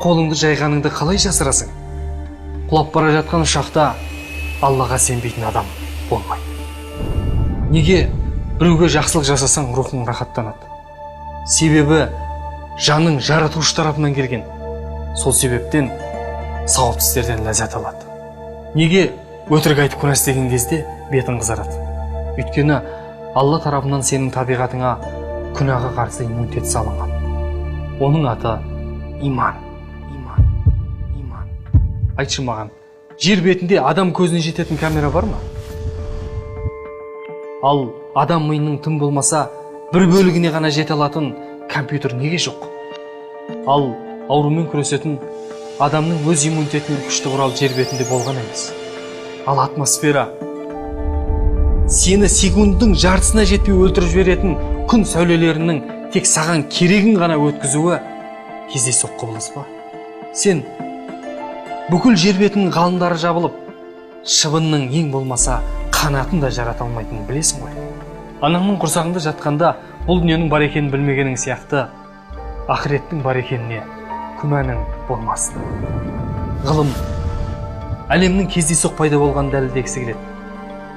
қолыңды жайғаныңды қалай жасырасың? Құлап бара жатқан ұшақта Аллаға сенбейтін адам болмайды. Неге біреуге жақсылық жасасаң рухың рахаттанады? Себебі жаның жаратушы тарапынан келген. Сол себептен сауапты істерден ләззат алады. Неге өтірік айтып күнә істеген кезде бетің қызарады? Өйткені Алла тарапынан сенің табиғатыңа күнәға қарсы иммунитет салынған. Оның аты иман. Айтшы маған, жер бетінде адам көзіне жететін камера бар ма? Ал адам миының тым болмаса бір бөлігіне ғана жете алатын компьютер неге жоқ? Ал аурумен күресетін адамның өз иммунитетінен күшті құрал жер бетінде болған емес. Ал атмосфера сені секундың жартысына жетпей өлтіріп жіберетін күн сәулелерінің тек саған керегін ғана өткізуі кездейсоқ құбылыс па? Сен бүкіл жер бетінің ғалымдары жабылып, шыбынның ең болмаса қанатын да жарата алмайтынын білесің ғой. Анаңның құрсағында жатқанда бұл дүниенің бар екенін білмегенің сияқты, ақыреттің бар екеніне күмәнің болмасын. Ғылым әлемнің кездейсоқ пайда болғанын дәлелдегісі келеді.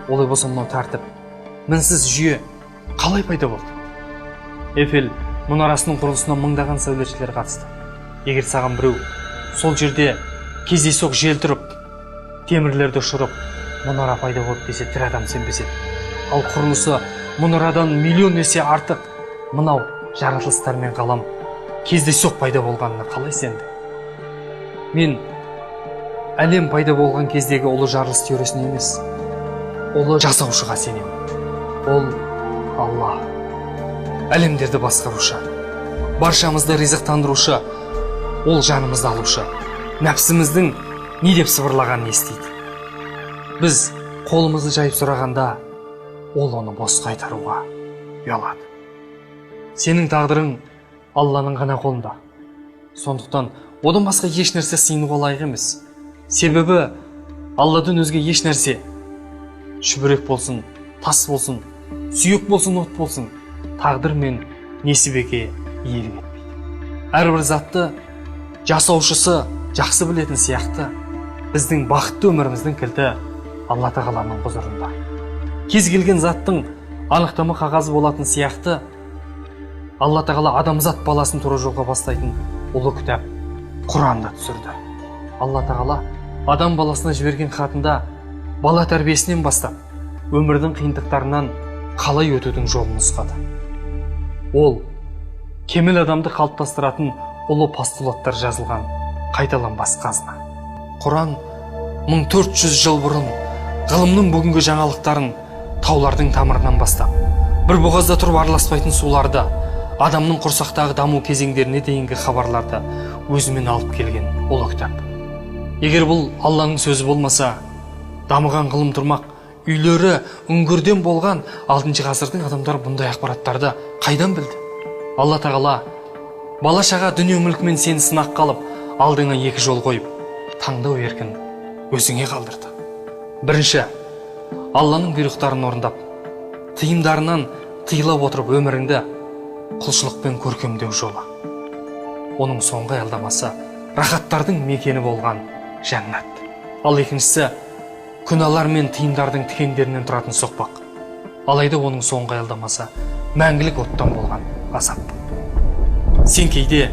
Олай болса мынау тәртіп, мінсіз жүйе қалай пайда болды? Эйфель мұнарасының құрылысына мыңдаған сәулетшілер қатысты. Егер саған біреу сол жерде кездейсоқ жел тұрып, темірлерді ұшырып, мұнара пайда болды десе, тірі адам сенбес еді. Ал құрылысы мұнарадан миллион есе артық мынау жаратылыстар мен ғалам кездейсоқ пайда болғанына қалай сенді? Мен әлем пайда болған кездегі ұлы жарылыс теориясына емес, ұлы жасаушыға сенемін. Ол Алла. Әлемдерді басқарушы, баршамызды ризықтандырушы, ол жанымызды алушы. Нәпсіміздің не деп сыбырлағанын естиді. Біз қолымызды жайып сұрағанда, ол оны бос қайтаруға ұялады. Сенің тағдырың Алланың ғана қолында. Сондықтан одан басқа еш нәрсе сыйынуға лайық емес. Себебі Алладан өзге еш нәрсе, шүбірек болсын, тас болсын, сүйек болсын, от болсын, тағдыр мен несібеге иелік етпейді. Әрбір затты жасаушысы жақсы білетін сияқты, біздің бақытты өміріміздің кілті Алла тағаланың құзырында. Кез келген заттың анықтама қағазы болатын сияқты, Алла тағала адамзат баласын тура жолға бастайтын ұлы кітап Құранды түсірді. Алла тағала адам баласына жіберген хатында бала тәрбиесінен бастап, өмірдің қиындықтарынан қалай өтудің жолын нұсқады. Ол кемел адамды қалыптастыратын ұлы постулаттар жазылған қайталанбас қазына. Құран 1400 жыл бұрын ғылымның бүгінгі жаңалықтарын таулардың тамырынан бастап, бір бұғазда тұрып араласпайтын суларды, адамның құрсақтағы даму кезеңдеріне дейінгі хабарларды өзімен алып келген ұлы кітап. Егер бұл Алланың сөзі болмаса, дамыған ғылым тұрмақ, үйлері үңгірден болған 6 ғасырдың адамдары бұндай ақпараттарды қайдан білді? Алла тағала бала-шаға дүние мүлкімен сені сынақ қалып, алдыңа 2 жол қойып, таңдау еркін өзіңе қалдырды. Бірінші, Алланың бұйрықтарын орындап, тыйымдарынан тыйылып отырып өміріңді құлшылықпен көркемдеу жолы. Оның соңғы аялдамасы рахаттардың мекені болған жәннат. Ал екіншісі, күнәлар мен тыйымдардың тікендерінен тұратын соқпақ. Алайда оның соңғы аялдамасы мәңгілік оттан болған азап. Сен кейде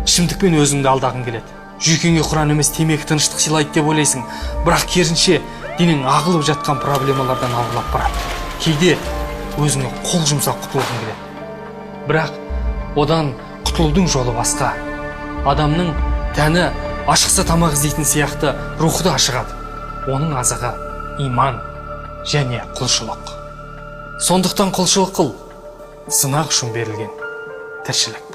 ішімдікпен өзіңді алдағың келеді. Жүйкеңе Құран емес темекі тыныштық сыйлайды деп ойлайсың, бірақ керісінше денең ағылып жатқан проблемалардан аулақ барады. Кейде өзіңе қол жұмсап құтылғың келеді. Бірақ одан құтылудың жолы басқа. Адамның тәні ашықса тамақ іздейтін сияқты рухы да ашығады. Оның азығы иман және құлшылық. Сондықтан құлшылық қыл, сынақ үшін берілген тіршілік.